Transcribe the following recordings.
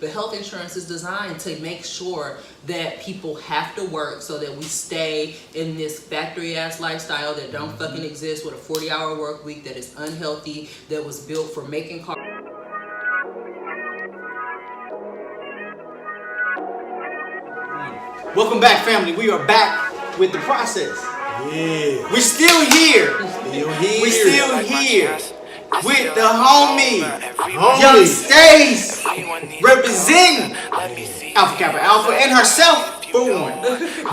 But health insurance is designed to make sure that people have to work so that we stay in this factory-ass lifestyle that don't fucking exist, with a 40-hour work week that is unhealthy, that was built for making cars. Welcome back, family. We are back with the process. Yeah. We're still here. We're still here with the homie, Young Stace, representing Alpha Kappa Alpha and herself for one.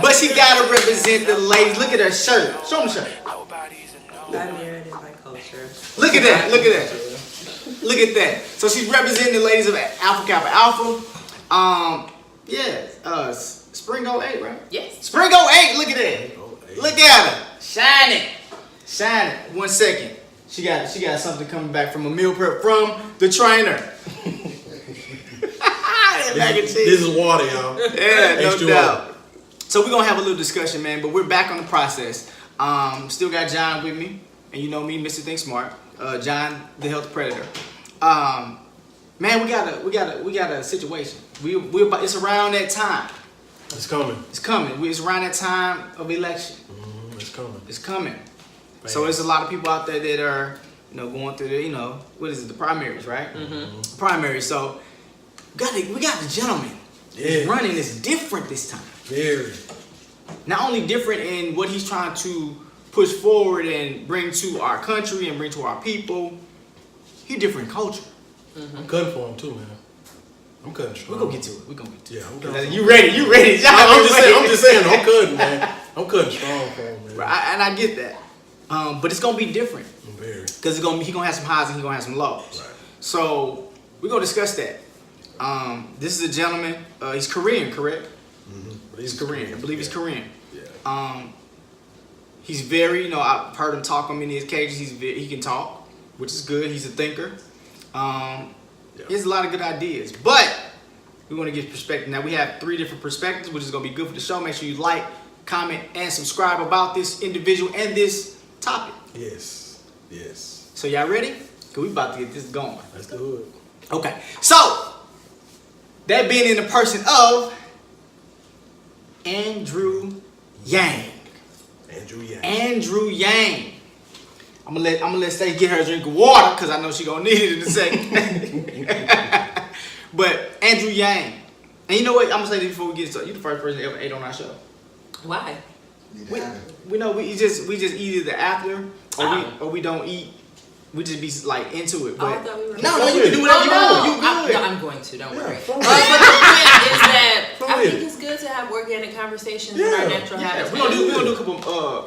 But she gotta represent the ladies. Look at her shirt. Show them the shirt. I married in my culture. Look at that. Look at that. Look at that. So she's representing the ladies of Alpha Kappa Alpha. Spring 08, right? Yes. Spring 08, look at that. Look at her. Shine it. Shine it. 1 second. She got something coming back from a meal prep from the trainer. This is water, y'all. Yeah, no H2O. doubt. So we're gonna have a little discussion, man, but we're back on the process. Still got John with me, and you know me, Mr.ThinkSmart. John, the health predator. Man, we got a situation. It's around that time. It's coming. It's coming. It's around that time of election. It's coming. It's coming. So there's a lot of people out there that are, going through the, what is it, the primaries, right? Primaries. So we got the gentleman. He's running. Is different this time. Very. Not only different in what he's trying to push forward and bring to our country and bring to our people. He different culture. I'm cutting for him too, man. I'm cutting strong. We're gonna get to it. Yeah, I'm cutting. You ready, John? I'm just saying, I'm cutting, man. I'm cutting strong for him, man. Right, and I get that. But it's gonna be different. Very. Because he's gonna have some highs and he's gonna have some lows. Right. So we're gonna discuss that. This is a gentleman. He's Korean, correct? He's Korean. I believe he's Korean. Yeah. He's very, I've heard him talk on many occasions. He can talk, which is good. He's a thinker. He has a lot of good ideas, but we want to get perspective. Now we have 3 different perspectives, which is going to be good for the show. Make sure you like, comment, and subscribe about this individual and this topic. Yes. So y'all ready? Cause we about to get this going. Let's do it. Okay. So that being in the person of Andrew Yang. Andrew Yang. I'm gonna let Staci get her a drink of water because I know she gonna need it in a second. But Andrew Yang, and you know what? I'm gonna say this before we get started. You the first person that ever ate on our show. Why? We know we just eat either after or we don't eat. We just be like into it. But I thought we were. no, you can do whatever you want. You good? I'm going to. Don't worry. Yeah, But the point is that I think it's good to have organic conversations in our natural habitat. We're gonna do a couple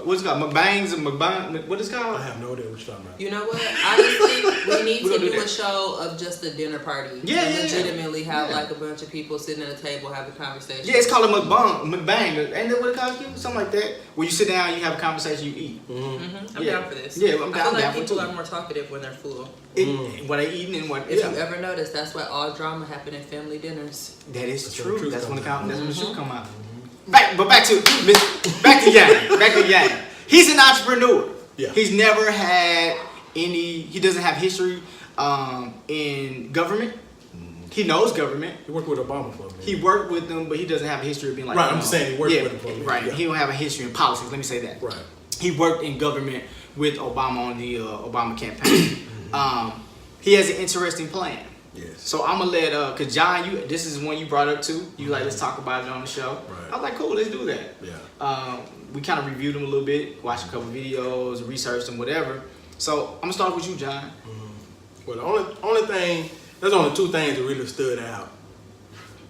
what's it called? Mukbangs and mukbang. What is it called? I have no idea what you're talking about. You know what? Honestly, we need We're to gonna do do a show of just a dinner party. Yeah, and yeah, legitimately have like a bunch of people sitting at a table having a conversation. Yeah, it's called a mukbang. Ain't that what it called? Something like that. Where you sit down, you have a conversation, you eat. I'm down for this. Yeah, I'm I feel down like for people too. are more talkative when they're full. What they eating and what? If you ever notice, that's why all drama happen at family dinners. That is That's true. when the That's when the truth that's when the truth come out. Back to Yang. He's an entrepreneur. Yeah. He's never had any. He doesn't have history in government. He knows government. He worked with Obama for a minute. He worked with them, but he doesn't have a history of being like. Right, I'm just saying he worked with him for a minute. Right. Yeah. He don't have a history in politics. Let me say that. Right. He worked in government with Obama on the Obama campaign. He has an interesting plan. Yes. So I'm gonna let cause John, this is one you brought up too. You like, let's talk about it on the show. Right. I was like, cool, let's do that. Yeah. We kind of reviewed them a little bit, watched a couple videos, researched them, whatever. So I'm gonna start with you, John. Well, the only thing, there's only 2 things that really stood out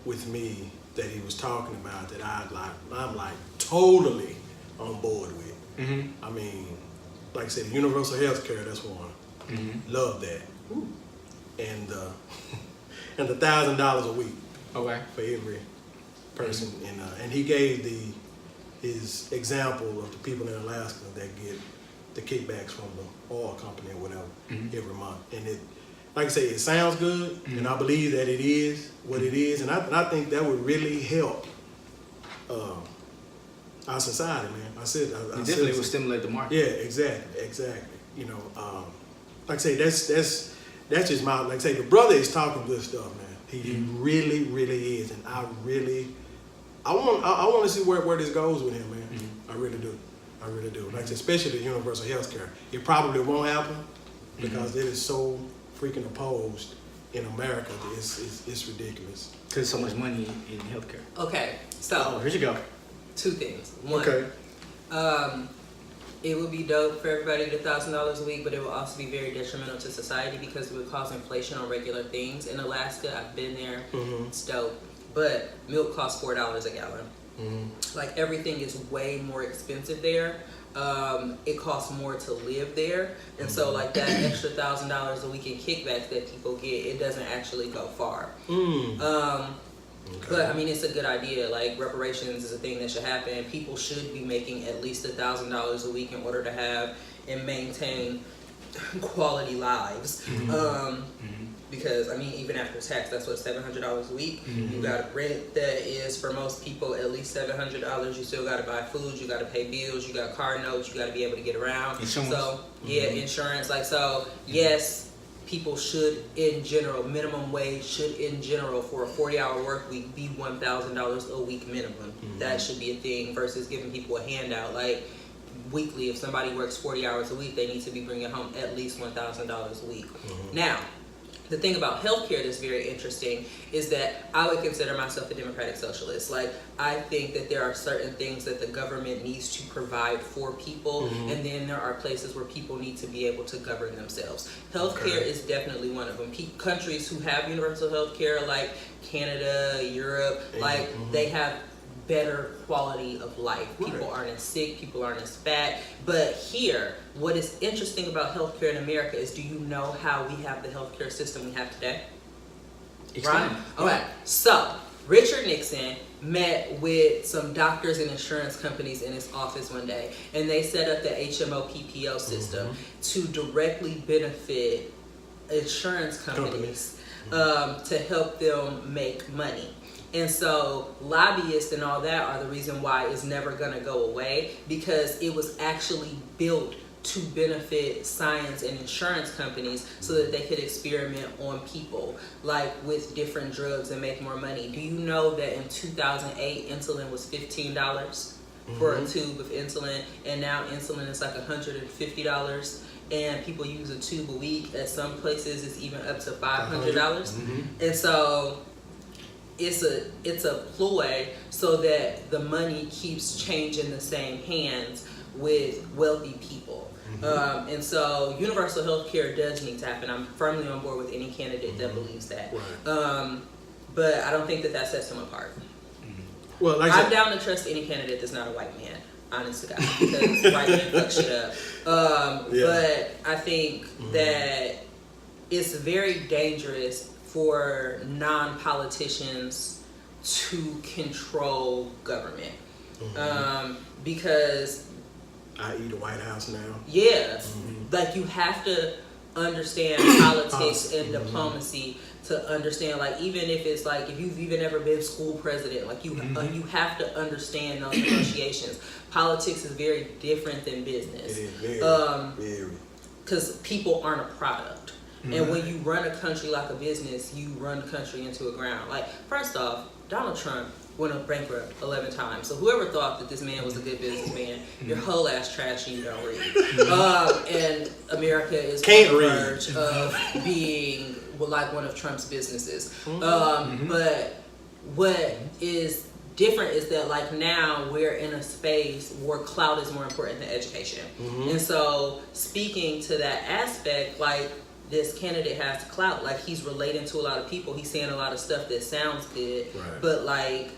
with me that he was talking about that I'm like totally on board with. I mean, like I said, universal health care, that's one. Love that. And the $1,000 a week Okay. for every person. And he gave his example of the people in Alaska that get the kickbacks from the oil company or whatever every month. And it, like I say, it sounds good, and I believe that it is what it is, and I think that would really help our society, man. I Definitely will stimulate the market. Yeah, exactly. You know, like I say, that's just my, like I say, the brother is talking good stuff, man. He really, really is, and I want to see where this goes with him, man. I really do. I really do. Like, especially the universal health care. It probably won't happen because it is so freaking opposed in America. It's ridiculous. Because so much money in healthcare. Okay, so here you go. 2 things. One, Okay. it would be dope for everybody to get $1,000 a week, but it will also be very detrimental to society because it would cause inflation on regular things. In Alaska, I've been there. It's dope. But milk costs $4 a gallon. Like, everything is way more expensive there. It costs more to live there. And so, like, that extra $1,000 a week in kickbacks that people get, it doesn't actually go far. But I mean, it's a good idea. Like, reparations is a thing that should happen. People should be making at least $1,000 a week in order to have and maintain quality lives. Because I mean, even after tax, that's what, $700 a week. You got a rent that is for most people at least $700. You still got to buy food. You got to pay bills. You got car notes. You got to be able to get around. Insurance. So yeah, insurance. Like, so yes. People should, in general, minimum wage should, in general, for a 40-hour work week, be $1,000 a week minimum. That should be a thing versus giving people a handout. Like, weekly, if somebody works 40 hours a week, they need to be bringing home at least $1,000 a week. Now, the thing about healthcare that's very interesting is that I would consider myself a democratic socialist. Like, I think that there are certain things that the government needs to provide for people, and then there are places where people need to be able to govern themselves. Healthcare is definitely one of them. Countries who have universal healthcare, like Canada, Europe, like, they have better quality of life. People aren't as sick, people aren't as fat. But here, what is interesting about healthcare in America is, do you know how we have the healthcare system we have today? Explain. Right? Okay, so Richard Nixon met with some doctors and insurance companies in his office one day, and they set up the HMO PPO system to directly benefit insurance companies to help them make money. And so lobbyists and all that are the reason why it's never going to go away, because it was actually built to benefit science and insurance companies so that they could experiment on people, like with different drugs, and make more money. Do you know that in 2008, insulin was $15 for a tube of insulin, and now insulin is like $150, and people use a tube a week. At some places, it's even up to $500. And so it's a ploy so that the money keeps changing the same hands with wealthy people. And so universal health care does need to happen. I'm firmly on board with any candidate that believes that. But I don't think that sets them apart. Well, like I'm down to trust any candidate that's not a white man, honest to God, because white men fuck shit up. But I think that it's very dangerous for non-politicians to control government. Because i.e. the White House now. Like, you have to understand politics and diplomacy to understand, like, even if it's like, if you've even ever been school president, like, you have to understand those negotiations. Politics is very different than business. It is very. Because people aren't a product. And when you run a country like a business, you run the country into a ground. Like, first off, Donald Trump went bankrupt 11 times. So whoever thought that this man was a good businessman, your whole ass trash and you don't read. And America is on the verge of being like one of Trump's businesses. But what is different is that, like, now we're in a space where clout is more important than education. And so speaking to that aspect, like, this candidate has clout. Like, he's relating to a lot of people. He's saying a lot of stuff that sounds good. But, like,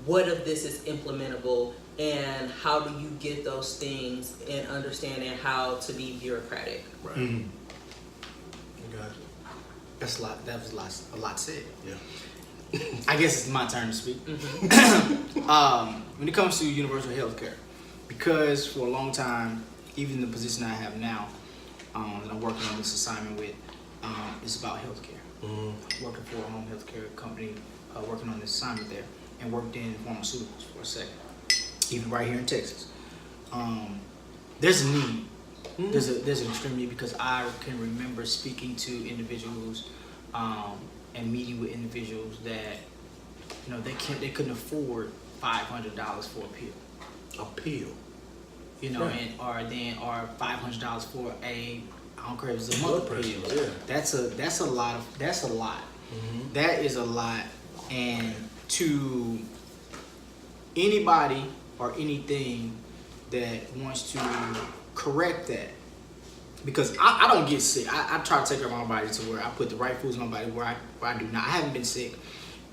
what if this is implementable, and how do you get those things, and understanding how to be bureaucratic? Gotcha. That's a lot. That was a lot said. Yeah. I guess it's my turn to speak. When it comes to universal health care, because for a long time, even the position I have now, that I'm working on this assignment with, is about healthcare. Working for a home healthcare company, working on this assignment there, and worked in pharmaceuticals for a second, even right here in Texas. There's a need. There's an extreme need, because I can remember speaking to individuals and meeting with individuals that, you know, they couldn't afford $500 for a pill. A pill. You know, Yeah. or $500 for I don't care if it's a month Blood pill. pressure, yeah. That's a lot. Mm-hmm. That is a lot. And to anybody or anything that wants to correct that, because I don't get sick. I try to take care of my body to where I put the right foods in my body where I do not. I haven't been sick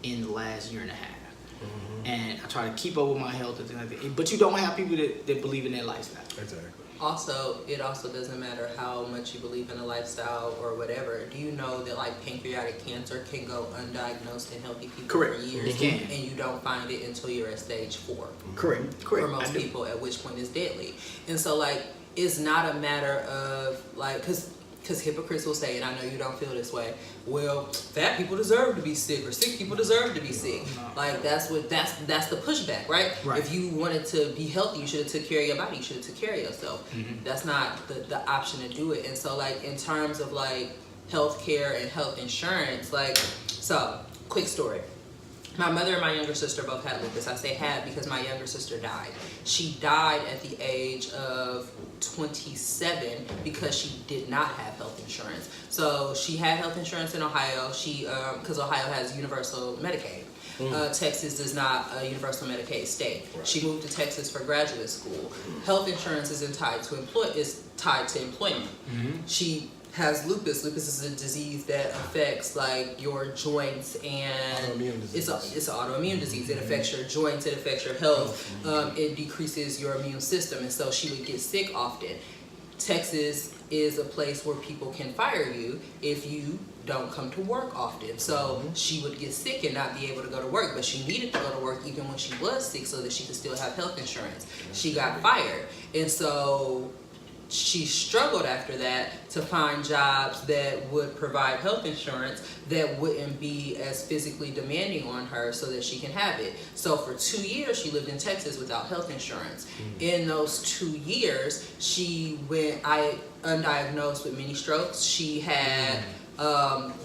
in the last year and a half. Mm-hmm. And I try to keep up with my health and things like that. But you don't have people that believe in that lifestyle. Exactly. Also, it also doesn't matter how much you believe in a lifestyle or whatever. Do you know that like pancreatic cancer can go undiagnosed in healthy people Correct. for years? It can. And you don't find it until you're at stage 4. Correct. For most people, at which point it's deadly. And so like, it's not a matter of like, because hypocrites will say, and I know you don't feel this way, well, fat people deserve to be sick, or sick people deserve to be sick. Like that's the pushback, right? If you wanted to be healthy, you should have took care of your body, you should have took care of yourself. That's not the option to do it. And so like in terms of like healthcare and health insurance, like, so quick story. My mother and my younger sister both had lupus. I say had because my younger sister died. She died at the age of 27 because she did not have health insurance. So she had health insurance in Ohio. She because Ohio has universal Medicaid. Texas is not a universal Medicaid state. Right. She moved to Texas for graduate school. Health insurance is tied to employment. She has lupus. Lupus is a disease that affects like your joints, and it's an autoimmune disease. It affects your joints, it affects your health, it decreases your immune system, and so she would get sick often. Texas is a place where people can fire you if you don't come to work often. So she would get sick and not be able to go to work, but she needed to go to work even when she was sick so that she could still have health insurance. She got fired, and so she struggled after that to find jobs that would provide health insurance that wouldn't be as physically demanding on her so that she can have it. So for 2 years, she lived in Texas without health insurance. In those 2 years, she went undiagnosed with many strokes. She had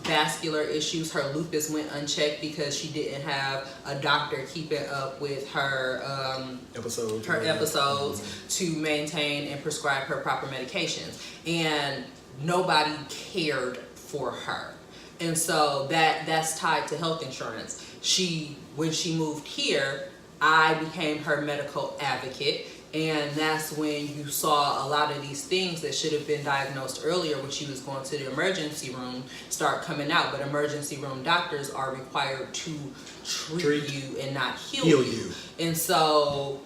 vascular issues. Her lupus went unchecked because she didn't have a doctor keeping up with her episodes to maintain and prescribe her proper medications, and nobody cared for her. And so that's tied to health insurance. When she moved here, I became her medical advocate. And that's when you saw a lot of these things that should have been diagnosed earlier when she was going to the emergency room start coming out. But emergency room doctors are required to treat you and not heal you. And so,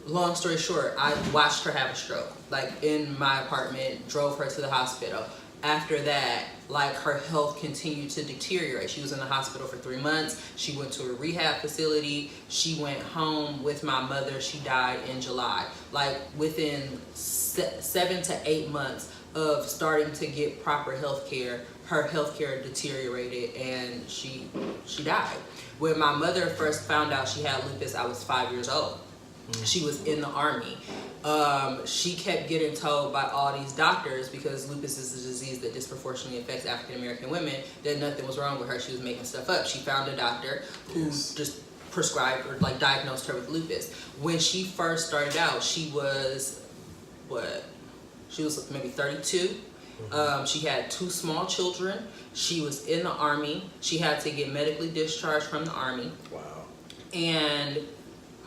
long story short, I watched her have a stroke. Like in my apartment, drove her to the hospital. After that, like her health continued to deteriorate. She was in the hospital for 3 months. She went to a rehab facility. She went home with my mother. She died in July. Like within 7 to 8 months of starting to get proper health care, her health care deteriorated and she died. When my mother first found out she had lupus, I was 5 years old. She was in the Army. She kept getting told by all these doctors, because lupus is a disease that disproportionately affects African American women, that nothing was wrong with her. She was making stuff up. She found a doctor who just prescribed or like diagnosed her with lupus. When she first started out, she was maybe 32. She had 2 small children. She was in the Army. She had to get medically discharged from the Army. Wow. And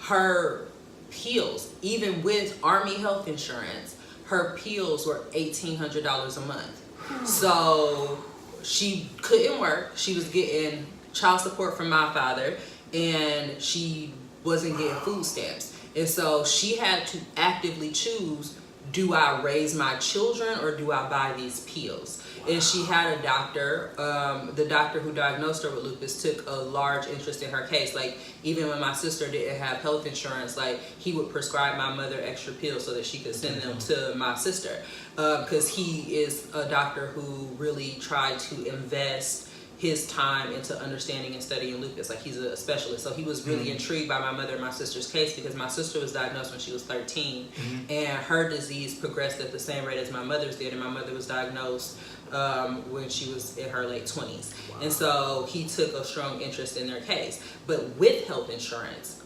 her pills, even with Army health insurance, her pills were $1,800 a month. So she couldn't work. She was getting child support from my father, and she wasn't getting food stamps. And so she had to actively choose, do I raise my children or do I buy these pills? And she had a doctor, the doctor who diagnosed her with lupus took a large interest in her case. Like, even when my sister didn't have health insurance, like, he would prescribe my mother extra pills so that she could send them to my sister. Because he is a doctor who really tried to invest his time into understanding and studying lupus. Like, he's a specialist. So he was really intrigued by my mother and my sister's case, because my sister was diagnosed when she was 13, and her disease progressed at the same rate as my mother's did, and my mother was diagnosed when she was in her late 20s. Wow. And so he took a strong interest in their case. But with health insurance,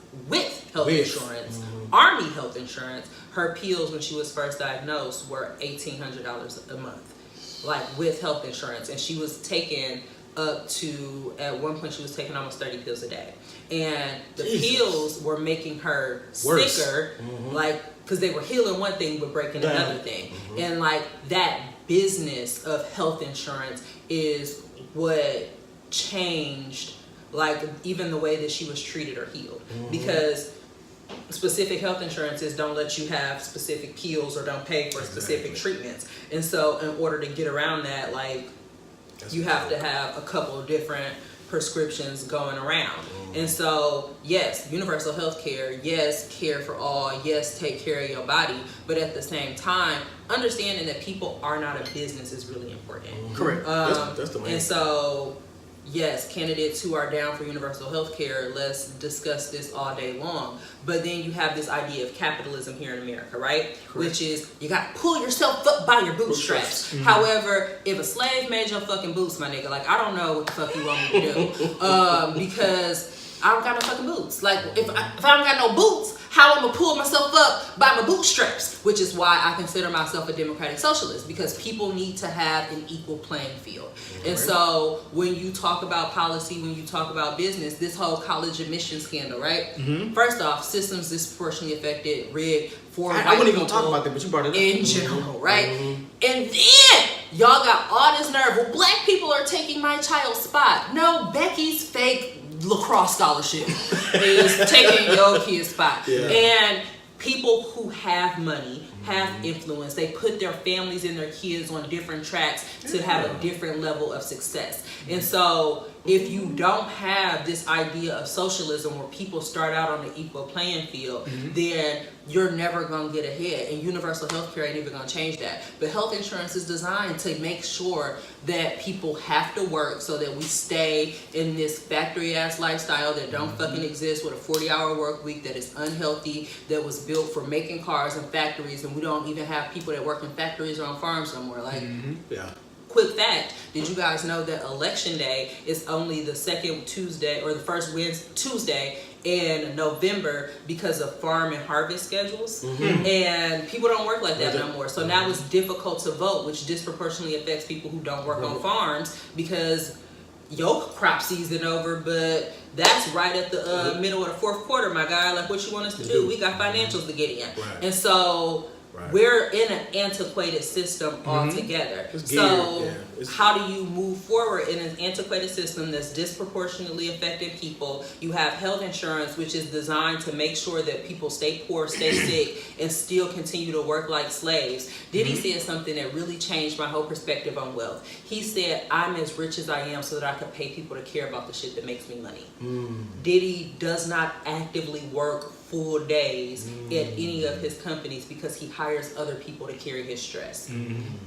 Army health insurance, her pills when she was first diagnosed were $1,800 a month, like with health insurance. And she was taking up to, at one point she was taking almost 30 pills a day. And the pills were making her sicker, like, because they were healing one thing but breaking another thing. And like, that business of health insurance is what changed, like, even the way that she was treated or healed. Because specific health insurances don't let you have specific pills or don't pay for specific treatments. And so in order to get around that, like, you have to have a couple of different prescriptions going around. And so, yes, universal health care, yes, care for all, yes, take care of your body, but at the same time, understanding that people are not a business is really important. Correct. That's the main. And so, yes, candidates who are down for universal health care, let's discuss this all day long. But then you have this idea of capitalism here in America, right? Correct. Which is, you got to pull yourself up by your bootstraps. However, if a slave made your fucking boots, my nigga, like, I don't know what the fuck you want me to do. Because I don't got no fucking boots. Like, if I don't got no boots, how I'm gonna pull myself up by my bootstraps? Which is why I consider myself a democratic socialist, because people need to have an equal playing field. And so when you talk about policy, when you talk about business, this whole college admission scandal, right? First off, systems disproportionately affected, rigged for white I wasn't even people gonna talk about that, but you brought it up. in general, right? And then y'all got all this nerve. Well, black people are taking my child's spot. No, Becky's fake lacrosse scholarship is taking your kid's spot. And people who have money, have influence, they put their families and their kids on different tracks to have a different level of success. And so if you don't have this idea of socialism where people start out on an equal playing field, then you're never going to get ahead. And universal health care ain't even going to change that. But health insurance is designed to make sure that people have to work so that we stay in this factory-ass lifestyle that don't fucking exist, with a 40-hour work week that is unhealthy, that was built for making cars in factories, and we don't even have people that work in factories or on farms somewhere. Like, quick fact, did you guys know that election day is only the second Tuesday or the first Tuesday in November because of farm and harvest schedules? And people don't work like that no more. So now it's difficult to vote, which disproportionately affects people who don't work on farms, because your crop season over, but that's right at the middle of the fourth quarter, my guy. Like, what you want us to do? We got financials to get in. And so we're in an antiquated system altogether. So how do you move forward in an antiquated system that's disproportionately affecting people? You have health insurance, which is designed to make sure that people stay poor, stay sick, and still continue to work like slaves. Diddy said something that really changed my whole perspective on wealth. He said, I'm as rich as I am so that I can pay people to care about the shit that makes me money. Diddy does not actively work full days at any of his companies because he hires other people to carry his stress.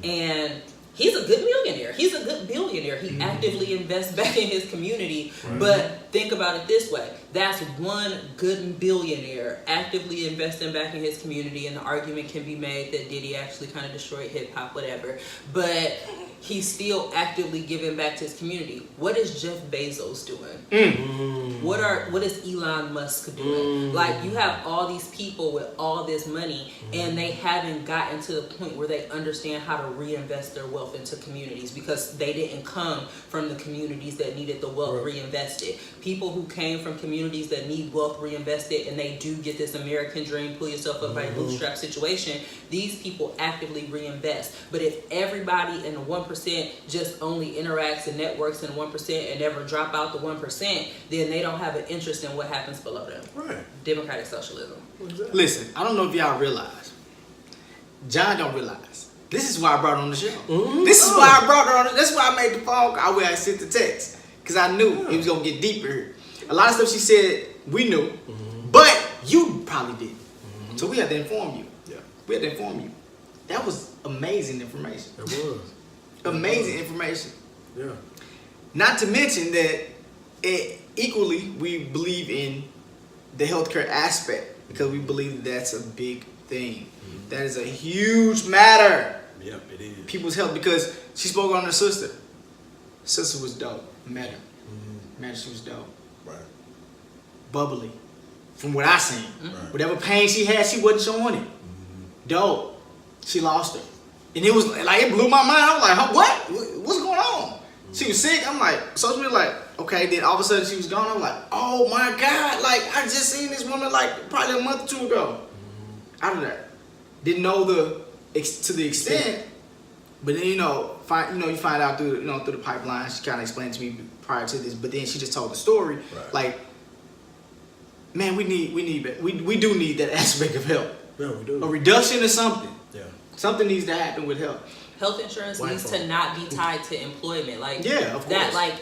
And he's a good millionaire. He's a good billionaire. He actively invests back in his community. But think about it this way. That's one good billionaire actively investing back in his community, and the argument can be made that Diddy actually kind of destroyed hip-hop, whatever. But he's still actively giving back to his community. What is Jeff Bezos doing? What is Elon Musk doing? Like, you have all these people with all this money, and they haven't gotten to the point where they understand how to reinvest their wealth into communities, because they didn't come from the communities that needed the wealth reinvested. People who came from communities that need wealth reinvested, and they do get this American dream, pull yourself up by your bootstrap situation, these people actively reinvest. But if everybody in the 1% just only interacts and networks in 1% and never drop out the 1%, then they don't have an interest in what happens below them. Democratic socialism. Listen, I don't know if y'all realize. John don't realize. This is why I brought her on the show. This is why I brought her on. That's why I made the phone call where I sent the text, because I knew it was gonna get deeper here. A lot of stuff she said we knew, but you probably didn't. So we had to inform you. We had to inform you. That was amazing information. It was. Amazing information. Not to mention that equally we believe in the healthcare aspect because we believe that's a big thing. That is a huge matter. Yep, it is. People's health, because she spoke on her sister. Sister was dope. Met her. Met her, she was dope. Right. Bubbly. From what I seen. Right. Whatever pain she had, she wasn't showing it. Dope. She lost her. And it was like, it blew my mind. I was like, huh, what? What's going on? She was sick. I'm like, social media, like, okay. Then all of a sudden she was gone. I'm like, oh my God. Like, I just seen this woman like probably a month or two ago. Out of that. Didn't know to the extent. But then, you find out through the pipeline. She kind of explained to me prior to this. But then she just told the story. Right. Like, man, we do need that aspect of help. Yeah, we do. A reduction or something. Yeah. Something needs to happen with health. Health insurance needs to not be tied to employment. Like, yeah, of that, course. like,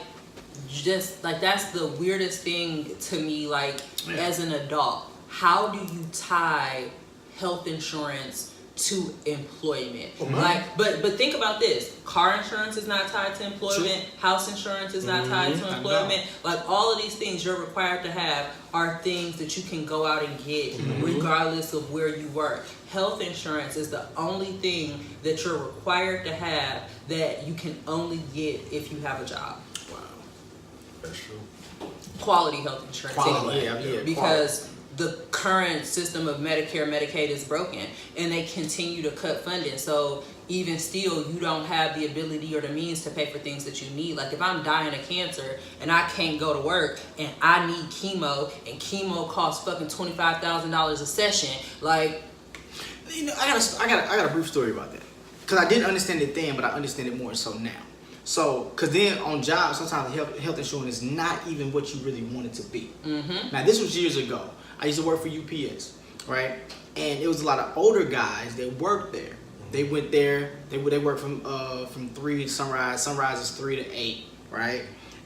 just like that's the weirdest thing to me. Like, as an adult, how do you tie health insurance to employment? Like, but think about this: car insurance is not tied to employment. House insurance is not tied to employment. Like, all of these things you're required to have are things that you can go out and get regardless of where you work. Health insurance is the only thing that you're required to have that you can only get if you have a job. Wow. That's true. Quality health insurance. Quality, anyway. yeah, Because the current system of Medicare, Medicaid is broken, and they continue to cut funding. So even still, you don't have the ability or the means to pay for things that you need. Like, if I'm dying of cancer and I can't go to work and I need chemo, and chemo costs fucking $25,000 a session, like, I got a brief story about that. Because I didn't understand it then, but I understand it more so now. So, because then on jobs, sometimes health insurance is not even what you really want it to be. Now, this was years ago. I used to work for UPS, right? And it was a lot of older guys that worked there. They went there. They worked from 3 to sunrise. Sunrise is 3 to 8, right?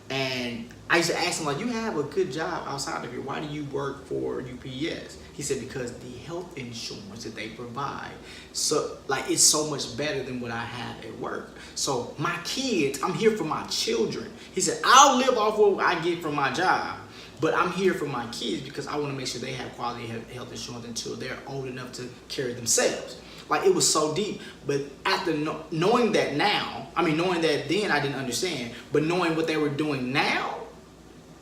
And I used to ask him, like, you have a good job outside of here. Why do you work for UPS? He said, because the health insurance that they provide, so like, it's so much better than what I have at work. So my kids, I'm here for my children. He said, I'll live off what I get from my job, but I'm here for my kids because I want to make sure they have quality health insurance until they're old enough to carry themselves. Like, it was so deep. But after knowing that now, knowing that then I didn't understand, but knowing what they were doing now,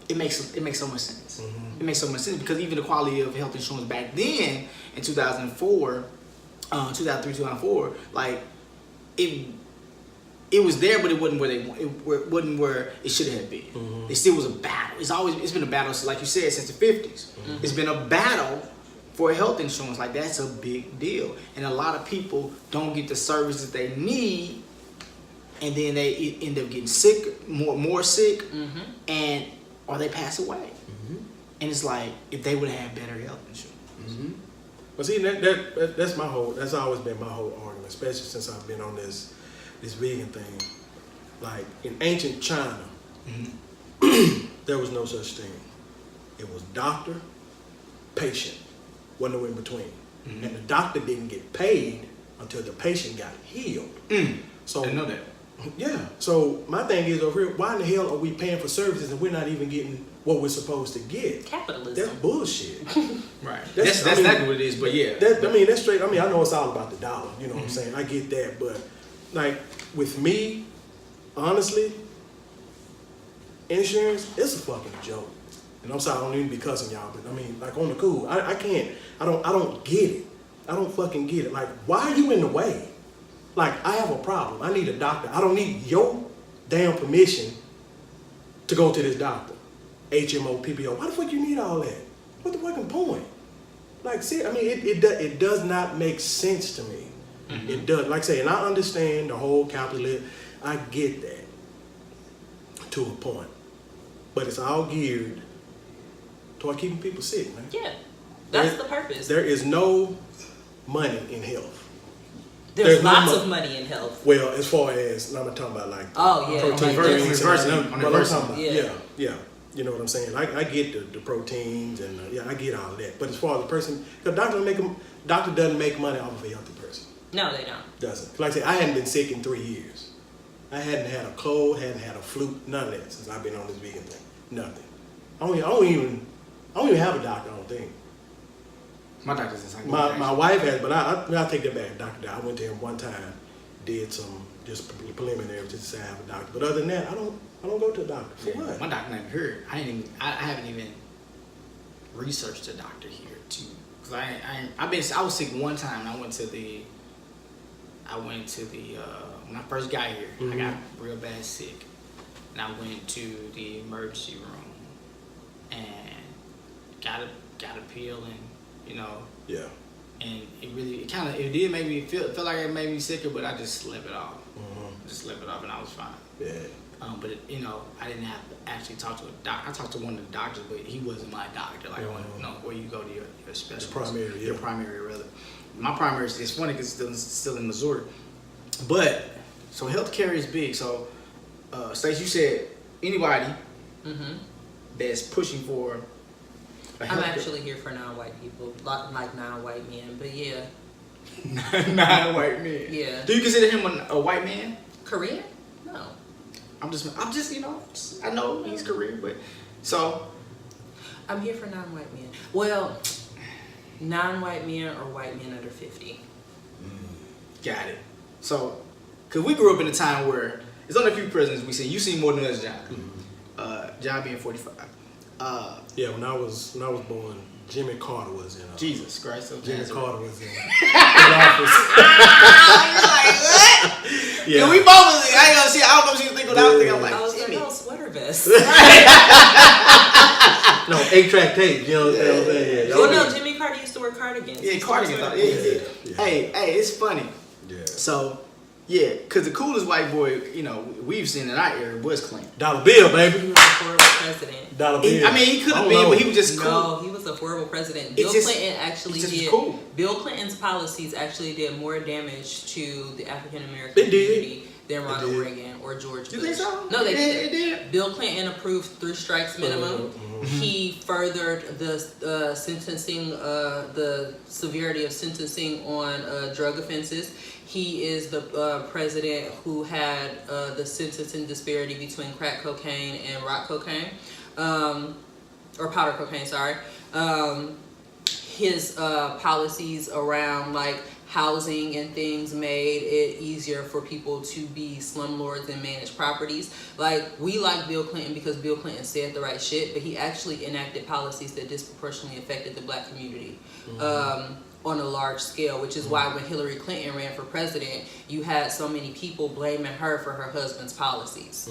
it makes so much sense. It makes so much sense because even the quality of health insurance back then in 2003, 2004, like, it was there, but it wasn't where it wasn't where it should have been. It still was a battle. It's been a battle, like you said, since the 50s. It's been a battle for health insurance. Like, that's a big deal, and a lot of people don't get the services they need, and then they end up getting sick, more sick, and or they pass away. And it's like, if they would have had better health insurance. But see, that's always been my whole argument, especially since I've been on this vegan thing. Like, in ancient China, there was no such thing. It was doctor, patient, wasn't no in between. And the doctor didn't get paid until the patient got healed. So I didn't know that. Yeah. So my thing is over here, why in the hell are we paying for services and we're not even getting what we're supposed to get? capitalism. That's bullshit. Right. That's exactly what it is. But yeah. That's straight. I know it's all about the dollar. You know what I'm saying? I get that, but like, with me, honestly, insurance is a fucking joke. And I'm sorry, I don't even be cussing y'all, but like, on the cool, I don't get it. I don't fucking get it. Like, why are you in the way? Like, I have a problem. I need a doctor. I don't need your damn permission to go to this doctor. HMO, PPO. Why the fuck you need all that? What the fucking point? Like, see, it does not make sense to me. It does. Like I say, and I understand the whole capitalist. I get that to a point. But it's all geared toward keeping people sick, man. Yeah, that's the purpose. There is no money in health. There's no lots of money in health. Well, as far as, I'm not talking about like like protein this. Yeah. You know what I'm saying? I get the proteins and I get all that. But as far as the person, the doctor doesn't make money off of a healthy person. No, they don't. Doesn't. Like I say, I hadn't been sick in 3 years. I hadn't had a cold, hadn't had a flu, none of that since I've been on this vegan thing. Nothing. I don't even have a doctor. I don't think. My doctor's in St. My wife has, but I take that back. Doctor, I went to him one time, did some just preliminary just to say I have a doctor. But other than that, I don't go to a doctor. For what? My doctor never heard. I haven't even researched a doctor here too. Cause I was sick one time. And I went to the when I first got here. I got real bad sick, and I went to the emergency room and got a pill, and Yeah. and it did make me feel like it made me sicker, but I just slept it off. Just slept it off, and I was fine. Yeah. But I didn't have to actually talk to a doctor. I talked to one of the doctors, but he wasn't my doctor. Like, where you go to your specialist. Primary, yeah. Your primary, rather. My primary is funny because it's still in Missouri. But, so healthcare is big. So, Staci, you said anybody that's pushing for a I'm actually here for non-white people, like non-white men, but yeah. non-white men. Yeah. Do you consider him a white man? Korean? No. I'm just, I know he's Korean, but so. I'm here for non-white men. Well, non-white men or white men under 50. Got it. So, because we grew up in a time where there's only a few presidents we seen. You seen more than us, John. John being 45. Yeah, when I was born, Jimmy Carter was in. Jesus Christ. So Jimmy Carter was in office. Yeah. We both was, I ain't gonna see, I don't know if she was thinking what I was thinking. I'm like, I was Jimmy. like, oh, sweater vest. No, 8-track tape, you know what I'm saying? Yeah. Well, no, Jimmy Carter used to wear cardigans. Yeah, cardigans. Yeah, he did. Yeah. Hey, it's funny. Yeah. So, yeah, because the coolest white boy, we've seen in our era was Clinton. Dollar Bill, He baby. was a horrible president. Dollar Bill. He could have been, but he was just cool. No, he was a horrible president. Bill Clinton actually did. Cool. Bill Clinton's policies actually did more damage to the African American It did. community than Ronald Reagan or George Bush. You think so? No, they It did. Bill Clinton approved 3 strikes minimum. He furthered the sentencing, the severity of sentencing on drug offenses. He is the president who had the sentencing disparity between crack cocaine and rock cocaine, or powder cocaine, sorry. His policies around like housing and things made it easier for people to be slumlords and manage properties. Like, we like Bill Clinton because Bill Clinton said the right shit, but he actually enacted policies that disproportionately affected the black community. On a large scale, which is why when Hillary Clinton ran for president, you had so many people blaming her for her husband's policies.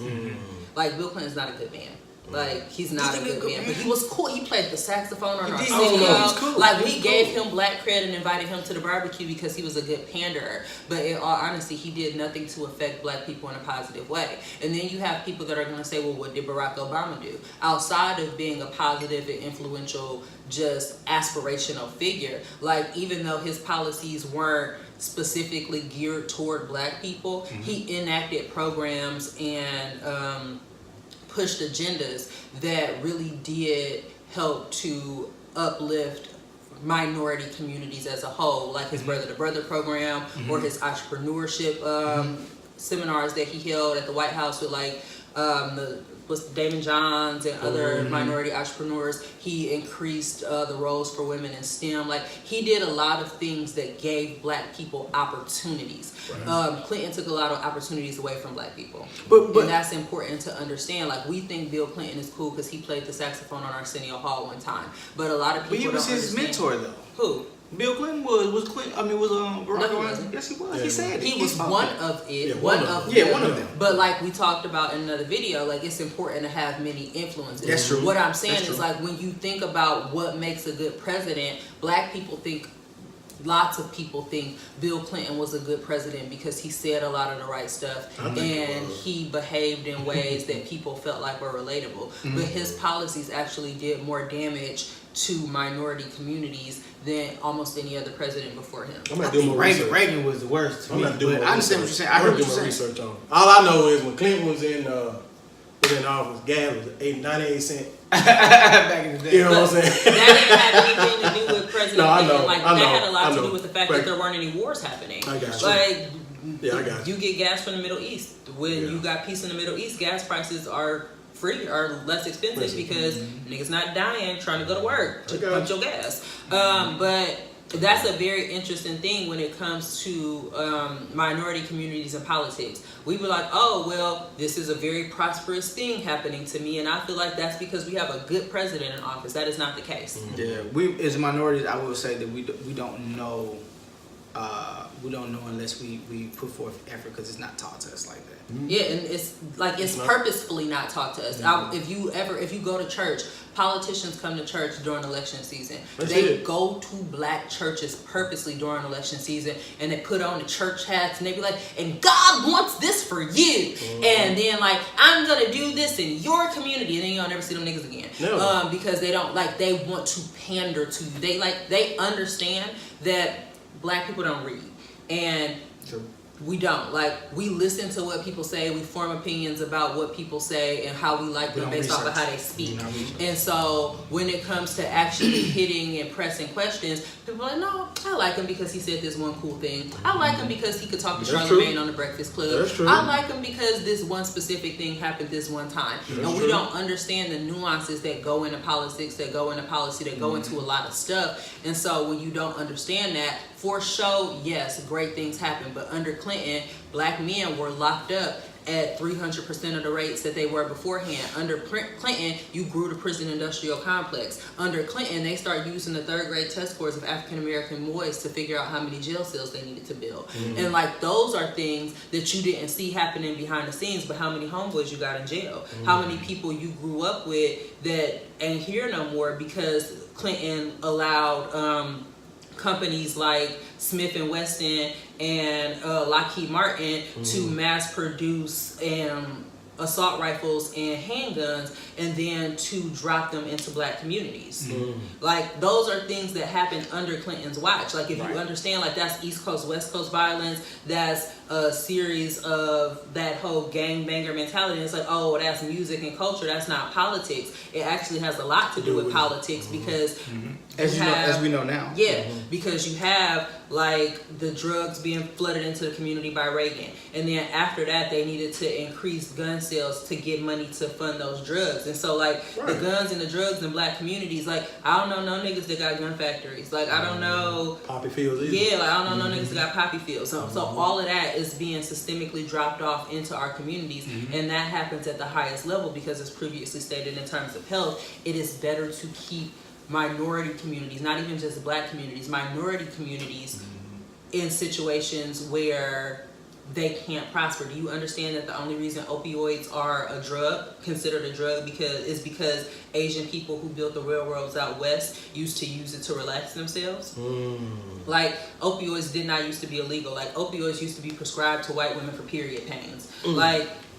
Like, Bill Clinton's not a good man. Like, he's not a good man, but he was cool. He played the saxophone on our studio. Cool. Like, we gave him black cred and invited him to the barbecue because he was a good panderer. But in all honesty, he did nothing to affect black people in a positive way. And then you have people that are going to say, well, what did Barack Obama do? Outside of being a positive and influential, just aspirational figure, like, even though his policies weren't specifically geared toward black people, he enacted programs and pushed agendas that really did help to uplift minority communities as a whole, like his Brother to Brother program or his entrepreneurship seminars that he held at the White House with like Damon Johns and other minority entrepreneurs. He increased the roles for women in STEM. Like, he did a lot of things that gave black people opportunities. Clinton took a lot of opportunities away from black people. But and that's important to understand. Like, we think Bill Clinton is cool because he played the saxophone on Arsenio Hall one time. But a lot of people But he was don't his understand. mentor, though. Who? Bill Clinton was Clinton. Was Barack No, he Obama? wasn't. Yes, he was. Yeah, He said it. He was one of it. Yeah, one one of of them. Yeah, one of them. But like we talked about in another video, like, it's important to have many influences. That's true. What I'm saying That's is, true. like, when you think about what makes a good president, black people think, lots of people think Bill Clinton was a good president because he said a lot of the right stuff and he behaved in ways that people felt like were relatable. But his policies actually did more damage to minority communities than almost any other president before him. I'm not doing more research. Reagan was the worst. To I'm me, not doing but more I understand what research. you're saying. I heard I'm what doing you're more saying. research on it. All I know is when Clinton was in office, gas was 98 cents. Back in the day. You know what I'm saying? That didn't have anything to do with President No, I know, Clinton. Like, I that know, had a lot I to know. do with the fact Right. that there weren't any wars happening. I got you. Like, Yeah, I got you. You get gas from the Middle East. When you got peace in the Middle East, gas prices are free or less expensive because niggas not dying trying to go to work to pump your gas. But that's a very interesting thing when it comes to minority communities in politics. We were like, oh, well, this is a very prosperous thing happening to me. And I feel like that's because we have a good president in office. That is not the case. Yeah, we as minorities, I will say that we don't know. We don't know unless we put forth effort because it's not taught to us like that. Yeah, and it's purposefully not taught to us. If you go to church, politicians come to church during election season. They go to black churches purposely during election season, and they put on the church hats, and they be like, and God wants this for you. And then like, I'm gonna do this in your community, and then you'll never see them niggas again. No. Because they don't they want to pander to you. They understand that black people don't read. And we don't. We listen to what people say. We form opinions about what people say and how we like them based off of how they speak. And so when it comes to actually hitting and pressing questions, people are like, no, I like him because he said this one cool thing. I like him because he could talk to Charlamagne on the Breakfast Club. That's true. I like him because this one specific thing happened this one time. And we don't understand the nuances that go into politics, that go into policy, that go into a lot of stuff. And so when you don't understand that, for sure, yes, great things happen. But under Clinton, black men were locked up at 300% of the rates that they were beforehand. Under Clinton, you grew the prison industrial complex. Under Clinton, they started using the third grade test scores of African American boys to figure out how many jail cells they needed to build. And those are things that you didn't see happening behind the scenes, but how many homeboys you got in jail? How many people you grew up with that ain't here no more because Clinton allowed companies like Smith & Wesson and Lockheed Martin to mass produce assault rifles and handguns and then to drop them into black communities. Those are things that happened under Clinton's watch. If you understand, that's East Coast, West Coast violence, that's a series of that whole gangbanger mentality. It's oh, that's music and culture, that's not politics. It actually has a lot to do with politics because as we know now. Yeah, because you have the drugs being flooded into the community by Reagan. And then after that, they needed to increase gun sales to get money to fund those drugs. And so the guns and the drugs in black communities, I don't know no niggas that got gun factories. I don't know poppy fields either. Yeah, I don't know no niggas that got poppy fields. So all of that is being systemically dropped off into our communities. And that happens at the highest level because, as previously stated in terms of health, it is better to keep minority communities, not even just black communities, minority communities in situations where they can't prosper. Do you understand that the only reason opioids are considered a drug, because Asian people who built the railroads out west used to use it to relax themselves? Opioids did not used to be illegal. Opioids used to be prescribed to white women for period pains.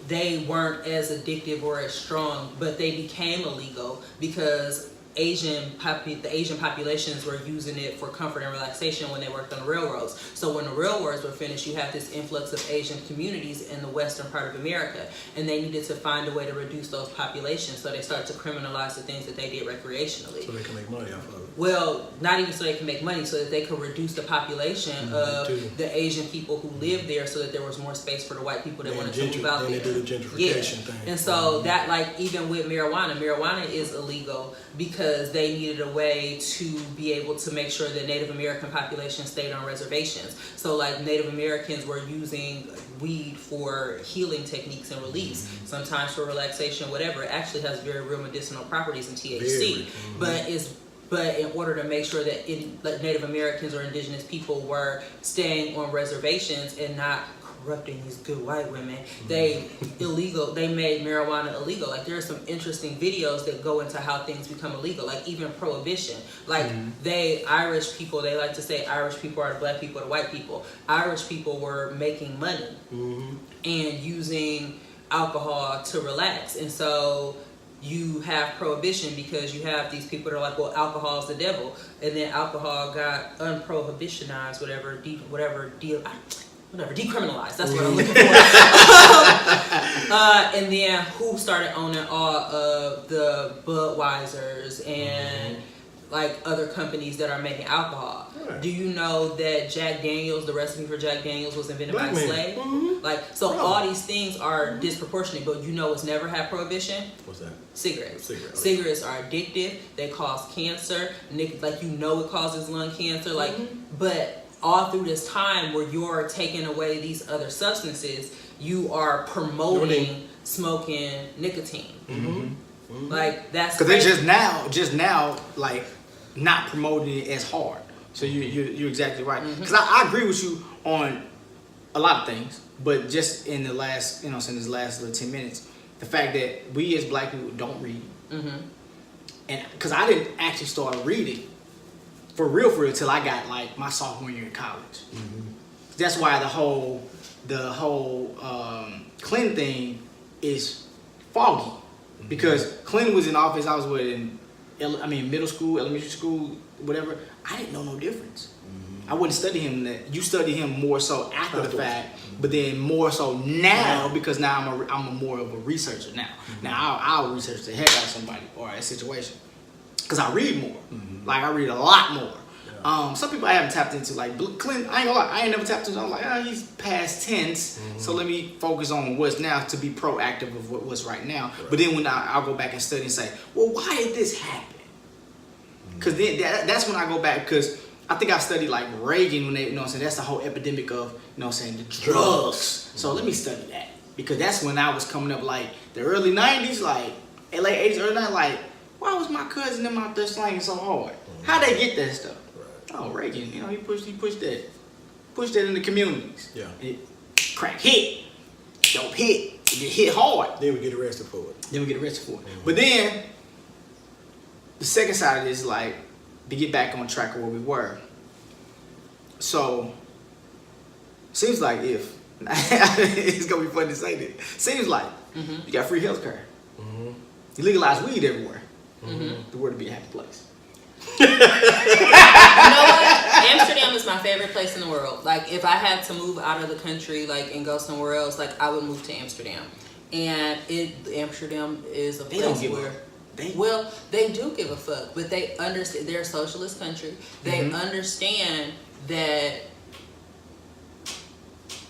They weren't as addictive or as strong, but they became illegal because the Asian populations were using it for comfort and relaxation when they worked on the railroads. So when the railroads were finished, you have this influx of Asian communities in the western part of America, and they needed to find a way to reduce those populations. So they started to criminalize the things that they did recreationally. So they can make money off of it. Well, not even so they can make money, so that they could reduce the population of the Asian people who lived there, so that there was more space for the white people that wanted to move out there. They do the gentrification thing. And so that, even with marijuana is illegal because they needed a way to be able to make sure that Native American population stayed on reservations. So Native Americans were using weed for healing techniques and release, sometimes for relaxation, whatever. It actually has very real medicinal properties in THC, but in order to make sure that Native Americans or indigenous people were staying on reservations and not corrupting these good white women, they made marijuana illegal. There are some interesting videos that go into how things become illegal, even prohibition. Irish people, they like to say Irish people are the black people, the white people. Irish people were making money and using alcohol to relax. And so you have prohibition because you have these people that are like, well, alcohol's the devil. And then alcohol got unprohibitionized, decriminalized. That's what I'm looking for. And then who started owning all of the Budweisers and like other companies that are making alcohol. Right. Do you know that Jack Daniels, the recipe for Jack Daniels was invented by a slave? Like, so Right. all these things are disproportionate, but you know it's never had prohibition? What's that? Cigarettes. Cigarettes. Cigarettes are addictive. They cause cancer. Like, you know it causes lung cancer. Like, but all through this time where you're taking away these other substances, you are promoting smoking nicotine. Like, that's Because they crazy. just now, like, not promoting it as hard. So you're exactly right. Because I agree with you on a lot of things, but just in the last, in this last little 10 minutes, the fact that we as black people don't read, and because I didn't actually start reading for real till I got like my sophomore year in college. That's why the whole Clinton thing is foggy, because Clinton was in office. I was in middle school, elementary school, whatever. I didn't know no difference. I wouldn't study him. You study him more so after the fact, but then more so now, because now I'm more of a researcher now. Now I'll research the heck out of somebody or a situation, because I read more. Like, I read a lot more. Some people I haven't tapped into, like Clinton. I ain't gonna lie, I ain't never tapped into. I'm like, he's past tense, so let me focus on what's now to be proactive of what's right now. But then when I'll go back and study and say, well, why did this happen? Because then that's when I go back, because I think I studied like Reagan when they, that's the whole epidemic of, the drugs. So let me study that, because that's when I was coming up, like the early 90s, like late 80s, early 90s, like, why was my cousin them out there slanging so hard? How'd they get that stuff? Oh, Reagan, he pushed that in the communities. Yeah. Crack hit, dope hit, it get hit hard. Then we get arrested for it. But then the second side of this is like, to get back on track of where we were. So, seems like if, it's gonna be funny to say this, seems like you got free healthcare. You legalize weed everywhere. The world would be a happy place. You know what? Amsterdam is my favorite place in the world. Like, if I had to move out of the country, like, and go somewhere else, like, I would move to Amsterdam. And Amsterdam is a place where... They do give a fuck, but they understand they're a socialist country. They understand that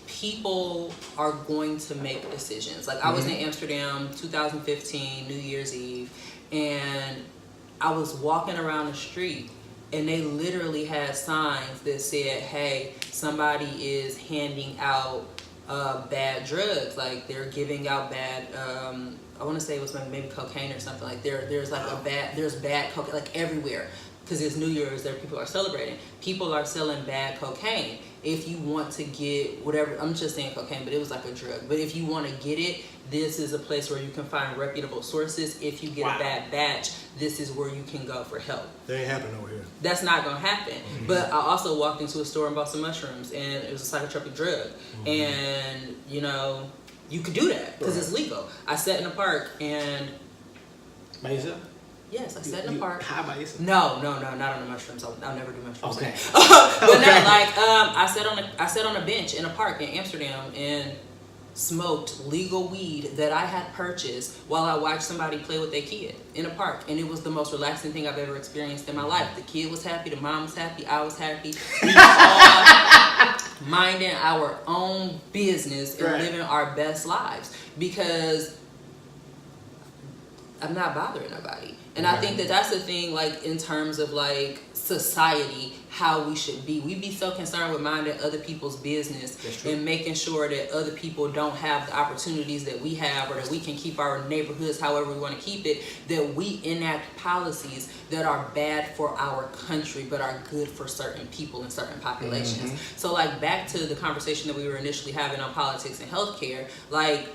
people are going to make decisions. Like, I was in Amsterdam 2015, New Year's Eve, and I was walking around the street, and they literally had signs that said, hey, somebody is handing out bad drugs. Like, they're giving out bad, I want to say it was maybe cocaine or something. Like, there's bad cocaine, like, everywhere. Because it's New Year's, there people are celebrating. People are selling bad cocaine. If you want to get whatever, I'm just saying cocaine, but it was like a drug. But if you want to get it, this is a place where you can find reputable sources. If you get a bad batch, this is where you can go for help. That ain't happening over here. That's not going to happen. But I also walked into a store and bought some mushrooms, and it was a psychotropic drug. And, you could do that because it's legal. I sat in a park and... By yourself? Yes, I sat in a park. High by yourself? No, not on the mushrooms. I'll never do mushrooms. Okay. But no, like, I sat on a bench in a park in Amsterdam and smoked legal weed that I had purchased while I watched somebody play with their kid in a park. And it was the most relaxing thing I've ever experienced in my life. The kid was happy, the mom was happy, I was happy. We were all minding our own business and living our best lives, because I'm not bothering nobody. And I think that that's the thing, like, in terms of, like, society, how we should be. We be so concerned with minding other people's business and making sure that other people don't have the opportunities that we have, or that we can keep our neighborhoods however we want to keep it, that we enact policies that are bad for our country but are good for certain people and certain populations. So, like, back to the conversation that we were initially having on politics and healthcare, like,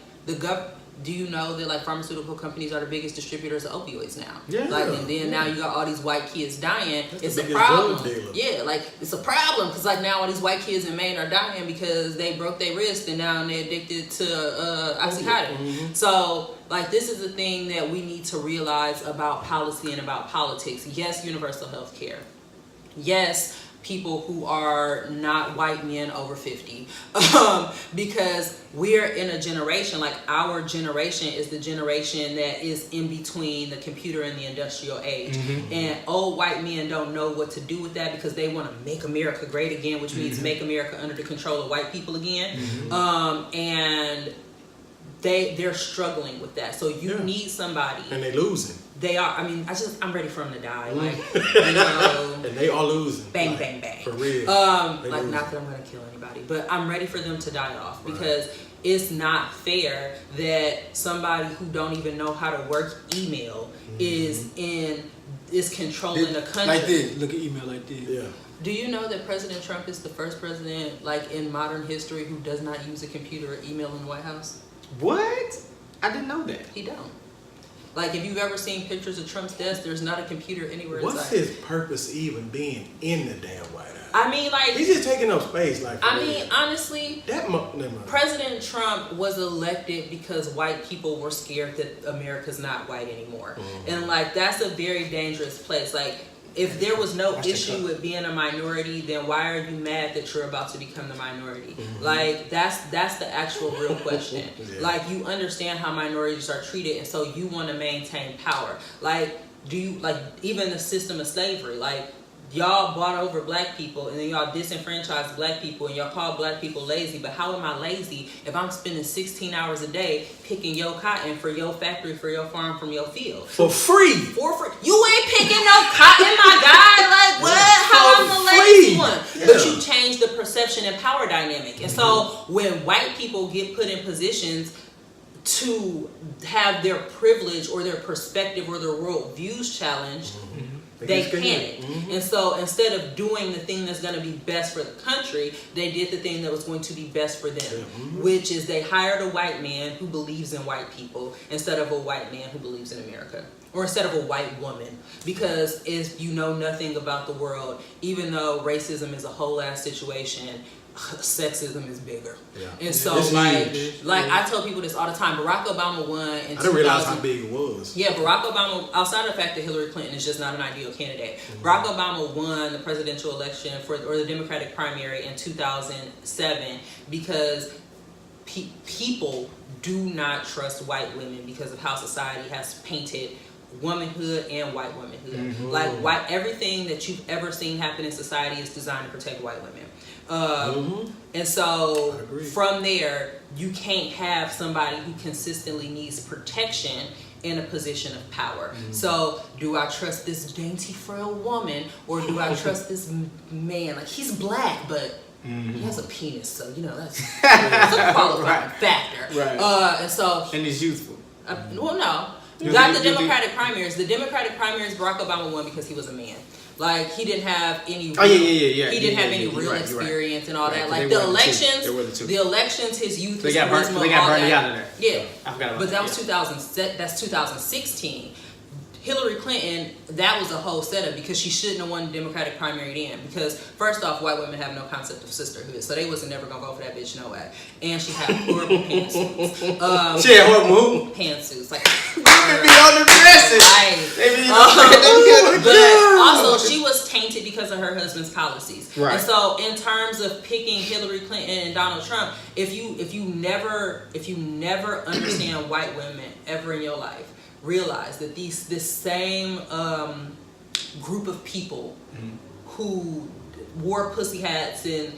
do you know that, like, pharmaceutical companies are the biggest distributors of opioids now? Yeah. Like, and then now you got all these white kids dying. That's it's a problem. Yeah, like, it's a problem because, like, now all these white kids in Maine are dying because they broke their wrist and now they're addicted to Oxycontin. So, like, this is the thing that we need to realize about policy and about politics. Yes, universal health care. Yes, people who are not white men over 50, because we're in a generation, like our generation is the generation that is in between the computer and the industrial age. And old white men don't know what to do with that because they want to make America great again, which means make America under the control of white people again. And they're struggling with that. So you need somebody. And they losing. They are. I mean, I'm ready for them to die. Like, you know, and they are losing. Bang, like, bang, bang. For real. Like, losing. not that I'm gonna kill anybody, but I'm ready for them to die off because it's not fair that somebody who don't even know how to work email is controlling the country. Like this. Look at email like this. Yeah. Do you know that President Trump is the first president, like in modern history, who does not use a computer or email in the White House? What? I didn't know that. He don't. Like, if you've ever seen pictures of Trump's desk, there's not a computer anywhere What's inside. his purpose even being in the damn White House? I mean, like, He's just taking up space. Like, I mean, honestly, never mind. President Trump was elected because white people were scared that America's not white anymore. And, like, that's a very dangerous place. Like, if there was no issue with being a minority, then why are you mad that you're about to become the minority? Like, that's the actual real question. Like, you understand how minorities are treated, and so you want to maintain power. Like, do you, like, even the system of slavery, like, y'all bought over black people and then y'all disenfranchised black people and y'all call black people lazy. But how am I lazy if I'm spending 16 hours a day picking your cotton for your factory, for your farm, from your field? For free. For free. You ain't picking no cotton, my guy. Like, what? How I'm the lazy one? Yeah. But you change the perception and power dynamic. And so when white people get put in positions to have their privilege or their perspective or their world views challenged, they panicked. And so instead of doing the thing that's going to be best for the country, they did the thing that was going to be best for them, which is they hired a white man who believes in white people instead of a white man who believes in America, or instead of a white woman. Because if you know nothing about the world, even though racism is a whole ass situation, sexism is bigger. And so like I tell people this all the time. Barack Obama won in 2000. I didn't realize how big it was. Yeah, Barack Obama, outside of the fact that Hillary Clinton is just not an ideal candidate, Barack Obama won the presidential election or the Democratic primary in 2007 because people do not trust white women because of how society has painted womanhood and white womanhood. Like, everything that you've ever seen happen in society is designed to protect white women. And so from there, you can't have somebody who consistently needs protection in a position of power. So do I trust this dainty, frail woman, or do I trust this man? Like, he's black, but he has a penis, so, you know, that's a qualifying factor. And he's youthful. Well, no. Got the Democratic primaries. The Democratic primaries, Barack Obama won because he was a man. Like, he didn't have any. He didn't have any real experience and all that. Like, the elections, his youth, his charisma, they got Bernie out of there. Yeah, I forgot about but that was 2016. Hillary Clinton, that was a whole setup because she shouldn't have won the Democratic primary then. Because first off, white women have no concept of sisterhood, so they wasn't never gonna vote for that bitch no way. And she had horrible pantsuits. She had horrible pantsuits, like women be on the dresses. They be but also she was tainted because of her husband's policies. And so in terms of picking Hillary Clinton and Donald Trump, if you never understand white women ever in your life, realize that this same group of people who wore pussy hats and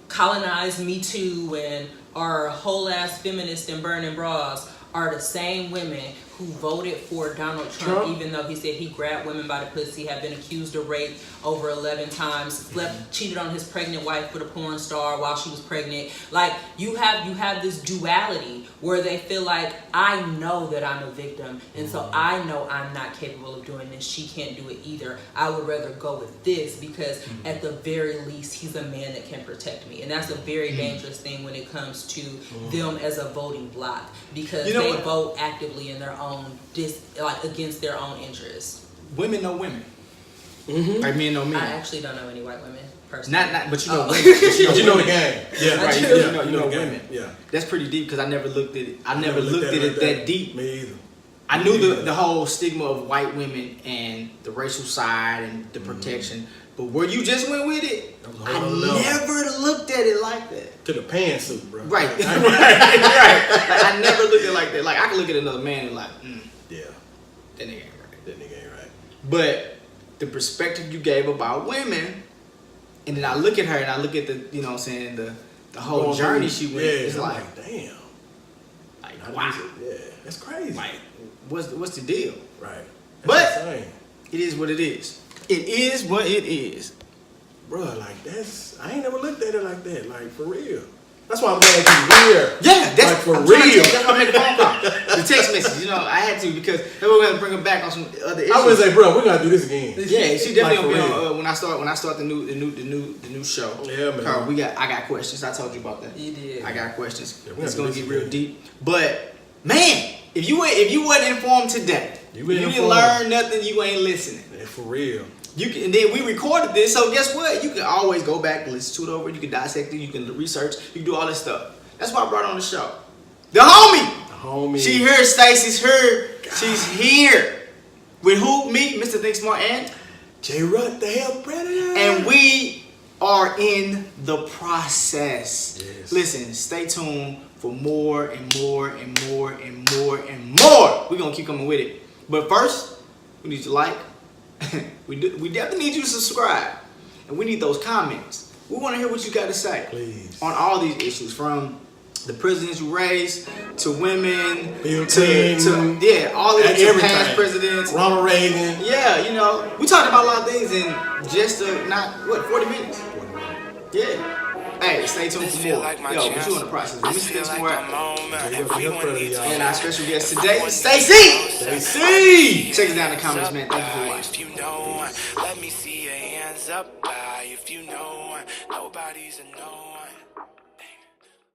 colonized Me Too and are whole ass feminists and burning bras are the same women who voted for Donald Trump, even though he said he grabbed women by the pussy, had been accused of rape over 11 times, cheated on his pregnant wife with a porn star while she was pregnant. Like, you have this duality where they feel like, I know that I'm a victim, and so I know I'm not capable of doing this. She can't do it either. I would rather go with this because at the very least, he's a man that can protect me. And that's a very dangerous thing when it comes to them as a voting bloc, because they vote actively in their own against their own interests. Women know women. Like, men know men. I actually don't know any white women personally. But you know women. But you know the game. Yeah, right. You know the game. women. Yeah. That's pretty deep because I never looked at it. I never looked at it that deep. Me either. I knew the whole stigma of white women and the racial side and the protection, but where you just went with it, I never looked at it like that. To the pantsuit, bro. Right, right. Like, I never looked at it like that. Like I could look at another man and like, yeah, that nigga ain't right. that nigga ain't right. But the perspective you gave about women, and then I look at her and I look at the, you know what I'm saying, the whole journey she went. It's like, damn. Like, wow. Yeah, that's crazy. Like, what's the deal? Right. But insane. It is what it is. It is what it is. Bro, like I ain't never looked at it like that. Like, for real. That's why I'm glad you're here. Yeah, that's like, for I'm real. That's why I made the phone call. The text message, you know, I had to because then we're gonna bring him back on some other issues. I would say, bro, we're gonna do this again. Yeah, she definitely like, gonna be on when I start the new show. Yeah, man. Carl, I got questions. I told you about that. You did. I got questions. Yeah, it's gonna get real deep. But man, if you wasn't informed today, you didn't learn nothing, you ain't listening. Yeah, for real. And then we recorded this, so guess what? You can always go back and listen to it over. You can dissect it. You can research. You can do all this stuff. That's why I brought her on the show. The homie. She here. Staci's here. God. She's here. With who? Me, Mr.ThinkSmart, and J. Rut, the health predator. And we are in the process. Yes. Listen, stay tuned for more and more and more and more and more. We're gonna keep coming with it. But first, we need you to like. we definitely need you to subscribe. And we need those comments. We want to hear what you got to say. Please. On all these issues, from the presidential race to women, Bill to yeah, all of the past presidents, Ronald Reagan. Yeah, you know, we talked about a lot of things in just 40 minutes. Yeah. Hey, stay tuned for more. Yo, but you in the process. Mr.ThinkSmart and our special guest today, Staci. Staci. Check us down in the comments, man. Thank you for watching. Let me see your hands up high if you know nobody's a no one.